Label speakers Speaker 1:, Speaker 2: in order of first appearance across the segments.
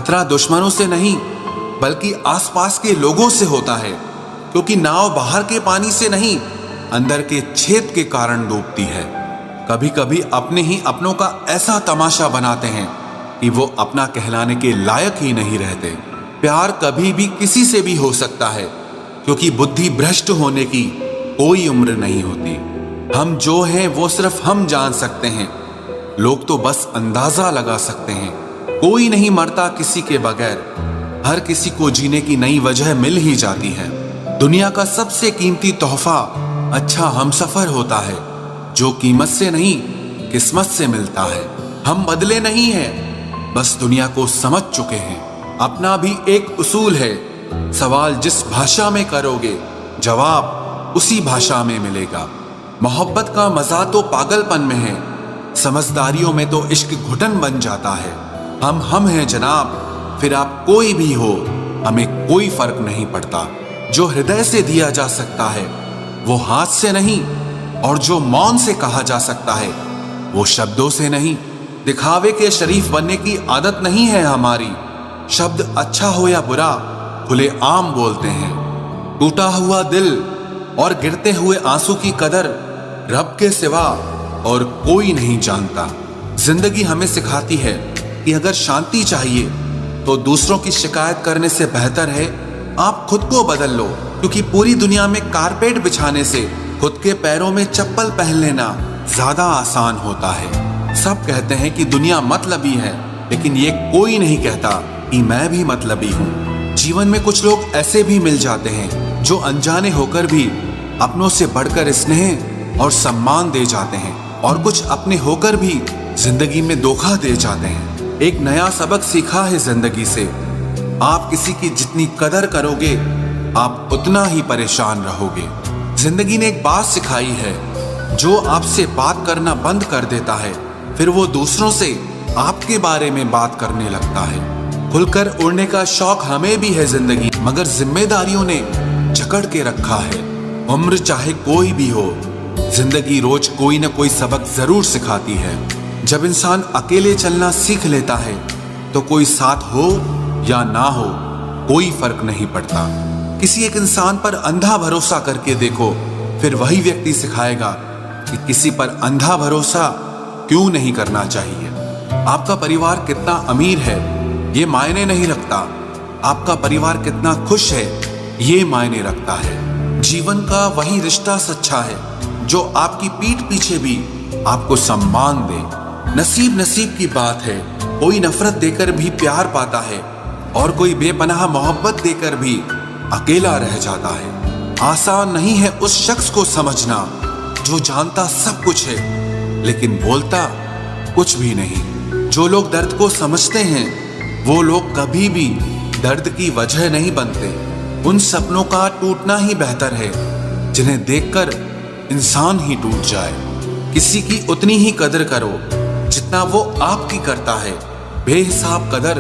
Speaker 1: खतरा दुश्मनों से नहीं बल्कि आसपास के लोगों से होता है, क्योंकि नाव बाहर के पानी से नहीं अंदर के छेद के कारण डूबती है। कभी कभी अपने ही अपनों का ऐसा तमाशा बनाते हैं कि वो अपना कहलाने के लायक ही नहीं रहते। प्यार कभी भी किसी से भी हो सकता है, क्योंकि बुद्धि भ्रष्ट होने की कोई उम्र नहीं होती। हम जो हैं वो सिर्फ हम जान सकते हैं, लोग तो बस अंदाजा लगा सकते हैं। कोई नहीं मरता किसी के बगैर, हर किसी को जीने की नई वजह मिल ही जाती है। दुनिया का सबसे कीमती तोहफा अच्छा हमसफर होता है, जो कीमत से नहीं किस्मत से मिलता है। हम बदले नहीं हैं, बस दुनिया को समझ चुके हैं। अपना भी एक उसूल है, सवाल जिस भाषा में करोगे जवाब उसी भाषा में मिलेगा। मोहब्बत का मजा तो पागलपन में है, समझदारियों में तो इश्क घुटन बन जाता है। हम हैं जनाब, फिर आप कोई भी हो, हमें कोई फर्क नहीं पड़ता। जो हृदय से दिया जा सकता है वो हाथ से नहीं, और जो मौन से कहा जा सकता है वो शब्दों से नहीं। दिखावे के शरीफ बनने की आदत नहीं है हमारी। शब्द अच्छा हो या बुरा खुले आम बोलते हैं। टूटा हुआ दिल और गिरते हुए आंसू की कदर रब के सिवा और कोई नहीं जानता। जिंदगी हमें सिखाती है कि अगर शांति चाहिए तो दूसरों की शिकायत करने से बेहतर है आप खुद को बदल लो, क्योंकि पूरी दुनिया में कारपेट बिछाने से खुद के पैरों में चप्पल पहन लेना ज्यादा आसान होता है। सब कहते हैं कि दुनिया मतलबी है, लेकिन ये कोई नहीं कहता कि मैं भी मतलबी हूँ। जीवन में कुछ लोग ऐसे भी मिल जाते हैं जो अनजाने होकर भी अपनों से बढ़कर स्नेह और सम्मान दे जाते हैं, और कुछ अपने होकर भी जिंदगी में धोखा दे जाते हैं। एक नया सबक सीखा है जिंदगी से, आप किसी की जितनी कदर करोगे आप उतना ही परेशान रहोगे। जिंदगी ने एक बात सिखाई है, जो आपसे बात करना बंद कर देता है फिर वो दूसरों से आपके बारे में बात करने लगता है। खुलकर उड़ने का शौक हमें भी है जिंदगी, मगर जिम्मेदारियों ने जकड़ के रखा है। उम्र चाहे कोई भी हो, जिंदगी रोज कोई न कोई सबक जरूर सिखाती है। जब इंसान अकेले चलना सीख लेता है तो कोई साथ हो या ना हो कोई फर्क नहीं पड़ता। किसी एक इंसान पर अंधा भरोसा करके देखो, फिर वही व्यक्ति सिखाएगा कि किसी पर अंधा भरोसा क्यों नहीं करना चाहिए। आपका परिवार कितना अमीर है ये मायने नहीं रखता, आपका परिवार कितना खुश है ये मायने रखता है। जीवन का वही रिश्ता सच्चा है जो आपकी पीठ पीछे भी आपको सम्मान दे। नसीब की बात है, कोई नफरत देकर भी प्यार पाता है और कोई बेपनाह मोहब्बत देकर भी अकेला रह जाता है। आसान नहीं है उस शख्स को समझना जो जानता सब कुछ है लेकिन बोलता कुछ भी नहीं। जो लोग दर्द को समझते हैं वो लोग कभी भी दर्द की वजह नहीं बनते। उन सपनों का टूटना ही बेहतर है जिन्हें देखकर इंसान ही टूट जाए। किसी की उतनी ही कदर करो जितना वो आपकी करता है। बेहिसाब कदर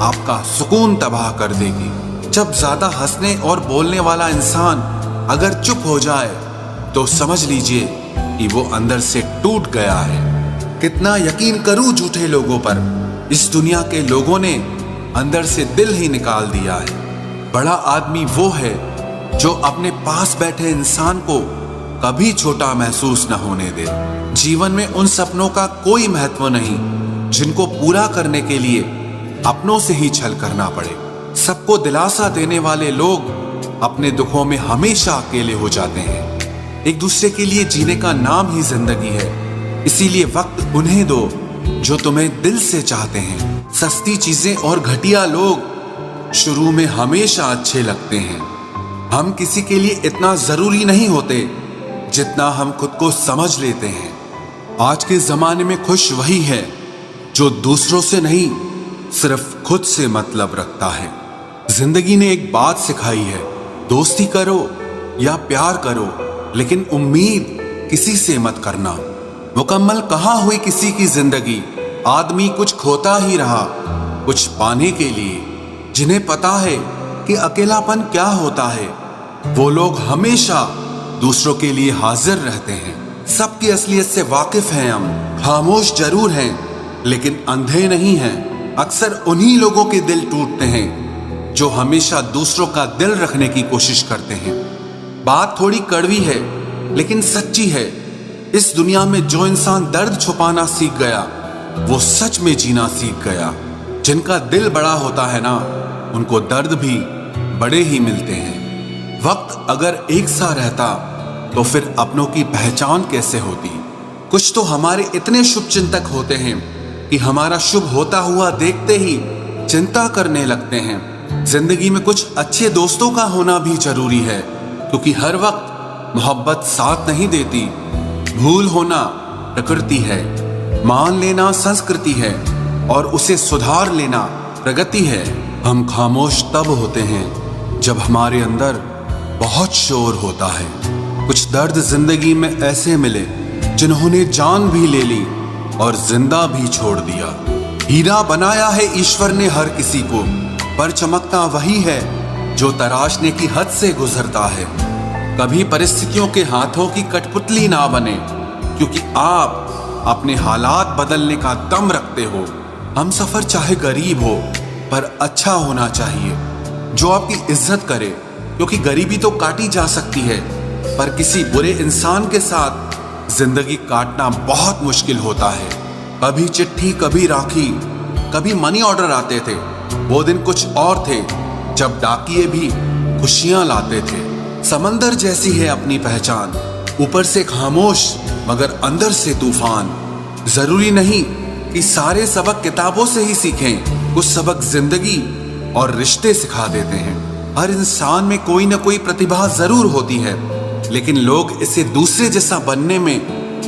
Speaker 1: आपका सुकून तबाह कर देगी। जब ज्यादा हंसने और बोलने वाला इंसान अगर चुप हो जाए तो समझ लीजिए कि वो अंदर से टूट गया है। कितना यकीन करूं झूठे लोगों पर, इस दुनिया के लोगों ने अंदर से दिल ही निकाल दिया है। बड़ा आदमी वो है जो अपने पास बैठे इंसान को कभी छोटा महसूस न होने दे। जीवन में उन सपनों का कोई महत्व नहीं जिनको पूरा करने के लिए अपनों से ही छल करना पड़े। सबको दिलासा देने वाले लोग अपने दुखों में हमेशा अकेले हो जाते हैं। एक दूसरे के लिए जीने का नाम ही जिंदगी है, इसीलिए वक्त उन्हें दो जो तुम्हें दिल से चाहते हैं। सस्ती चीजें और घटिया लोग शुरू में हमेशा अच्छे लगते हैं। हम किसी के लिए इतना जरूरी नहीं होते जितना हम खुद को समझ लेते हैं। आज के जमाने में खुश वही है जो दूसरों से नहीं सिर्फ खुद से मतलब रखता है। जिंदगी ने एक बात सिखाई है, दोस्ती करो या प्यार करो लेकिन उम्मीद किसी से मत करना। मुकम्मल कहाँ हुई किसी की जिंदगी, आदमी कुछ खोता ही रहा कुछ पाने के लिए। जिन्हें पता है कि अकेलापन क्या होता है वो लोग हमेशा दूसरों के लिए हाजिर रहते हैं। सबकी असलियत से वाकिफ हैं हम, खामोश जरूर हैं लेकिन अंधे नहीं हैं। अक्सर उन्हीं लोगों के दिल टूटते हैं जो हमेशा दूसरों का दिल रखने की कोशिश करते हैं। बात थोड़ी कड़वी है लेकिन सच्ची है। इस दुनिया में जो इंसान दर्द छुपाना सीख गया वो सच में जीना सीख गया। जिनका दिल बड़ा होता है ना, उनको दर्द भी बड़े ही मिलते हैं। वक्त अगर एक सा रहता तो फिर अपनों की पहचान कैसे होती। कुछ तो हमारे इतने शुभ चिंतक होते हैं कि हमारा शुभ होता हुआ देखते ही चिंता करने लगते हैं। जिंदगी में कुछ अच्छे दोस्तों का होना भी जरूरी है, क्योंकि हर वक्त मोहब्बत साथ नहीं देती। भूल होना प्रकृति है, मान लेना संस्कृति है और उसे सुधार लेना प्रगति है। हम खामोश तब होते हैं जब हमारे अंदर बहुत शोर होता है। कुछ दर्द जिंदगी में ऐसे मिले जिन्होंने जान भी ले ली और जिंदा भी छोड़ दिया। हीरा बनाया है ईश्वर ने हर किसी को, पर चमकता वही है जो तराशने की हद से गुजरता है। कभी परिस्थितियों के हाथों की कठपुतली ना बने, क्योंकि आप अपने हालात बदलने का दम रखते हो। हम सफर चाहे गरीब हो पर अच्छा होना चाहिए, जो आपकी इज्जत करे, क्योंकि गरीबी तो काटी जा सकती है पर किसी बुरे इंसान के साथ जिंदगी काटना बहुत मुश्किल होता है। कभी चिट्ठी, कभी राखी, कभी मनी ऑर्डर आते थे। वो दिन कुछ और थे जब डाकिये भी खुशियां लाते थे। समंदर जैसी है अपनी पहचान, ऊपर से खामोश मगर अंदर से तूफान। जरूरी नहीं कि सारे सबक किताबों से ही सीखें, कुछ सबक जिंदगी और रिश्ते सिखा देते हैं। हर इंसान में कोई ना कोई प्रतिभा जरूर होती है, लेकिन लोग इसे दूसरे जैसा बनने में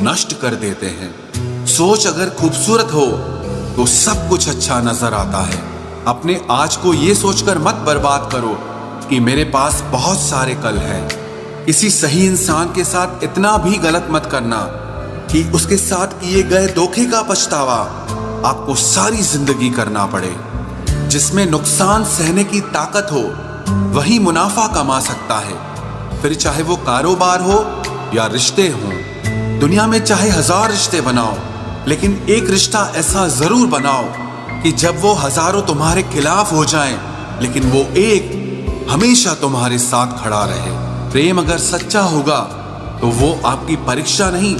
Speaker 1: नष्ट कर देते हैं। सोच अगर खूबसूरत हो तो सब कुछ अच्छा नजर आता है। अपने आज को ये सोचकर मत बर्बाद करो कि मेरे पास बहुत सारे कल हैं। किसी सही इंसान के साथ इतना भी गलत मत करना कि उसके साथ किए गए धोखे का पछतावा आपको सारी जिंदगी करना पड़े। जिसमें नुकसान सहने की ताकत हो वही मुनाफा कमा सकता है, फिर चाहे वो कारोबार हो या रिश्ते हों। दुनिया में चाहे 1000 रिश्ते बनाओ, लेकिन एक रिश्ता ऐसा जरूर बनाओ कि जब वो हजारों तुम्हारे खिलाफ हो जाएं, लेकिन वो एक हमेशा तुम्हारे साथ खड़ा रहे। प्रेम अगर सच्चा होगा तो वो आपकी परीक्षा नहीं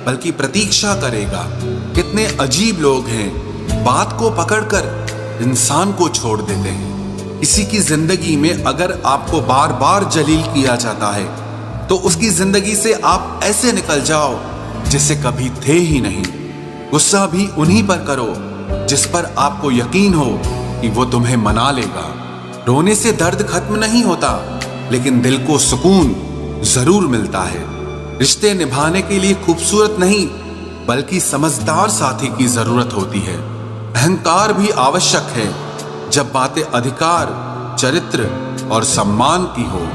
Speaker 1: बल्कि प्रतीक्षा करेगा। कितने अजीब लोग हैं, बात को पकड़कर इंसान को छोड़ देते हैं। किसी की जिंदगी में अगर आपको बार बार जलील किया जाता है तो उसकी जिंदगी से आप ऐसे निकल जाओ जिसे कभी थे ही नहीं। गुस्सा भी उन्हीं पर करो जिस पर आपको यकीन हो कि वो तुम्हें मना लेगा। रोने से दर्द खत्म नहीं होता, लेकिन दिल को सुकून जरूर मिलता है। रिश्ते निभाने के लिए खूबसूरत नहीं बल्कि समझदार साथी की जरूरत होती है। अहंकार भी आवश्यक है जब बातें अधिकार, चरित्र और सम्मान की हो।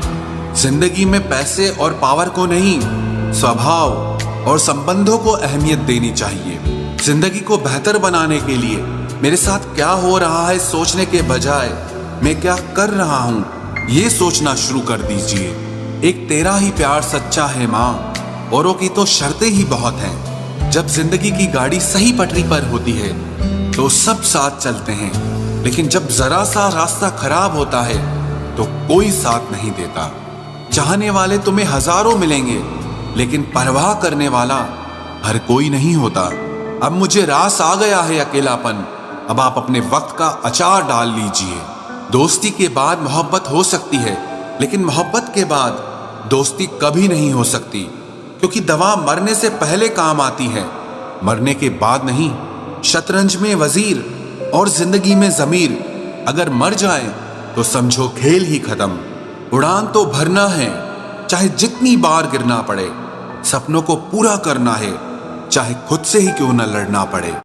Speaker 1: जिंदगी में पैसे और पावर को नहीं, स्वभाव और संबंधों को अहमियत देनी चाहिए। जिंदगी को बेहतर बनाने के लिए मेरे साथ क्या हो रहा है सोचने के बजाय मैं क्या कर रहा हूं ये सोचना शुरू कर दीजिए। एक तेरा ही प्यार सच्चा है माँ, औरों की तो शर्तें ही बहुत हैं। जब जिंदगी की गाड़ी सही पटरी पर होती है तो सब साथ चलते हैं, लेकिन जब जरा सा रास्ता खराब होता है तो कोई साथ नहीं देता। चाहने वाले तुम्हें हजारों मिलेंगे, लेकिन परवाह करने वाला हर कोई नहीं होता। अब मुझे रास आ गया है अकेलापन, अब आप अपने वक्त का अचार डाल लीजिए। दोस्ती के बाद मोहब्बत हो सकती है, लेकिन मोहब्बत के बाद दोस्ती कभी नहीं हो सकती, क्योंकि दवा मरने से पहले काम आती है, मरने के बाद नहीं। शतरंज में वजीर और जिंदगी में जमीर अगर मर जाए तो समझो खेल ही खत्म। उड़ान तो भरना है, चाहे जितनी बार गिरना पड़े। सपनों को पूरा करना है, चाहे खुद से ही क्यों न लड़ना पड़े।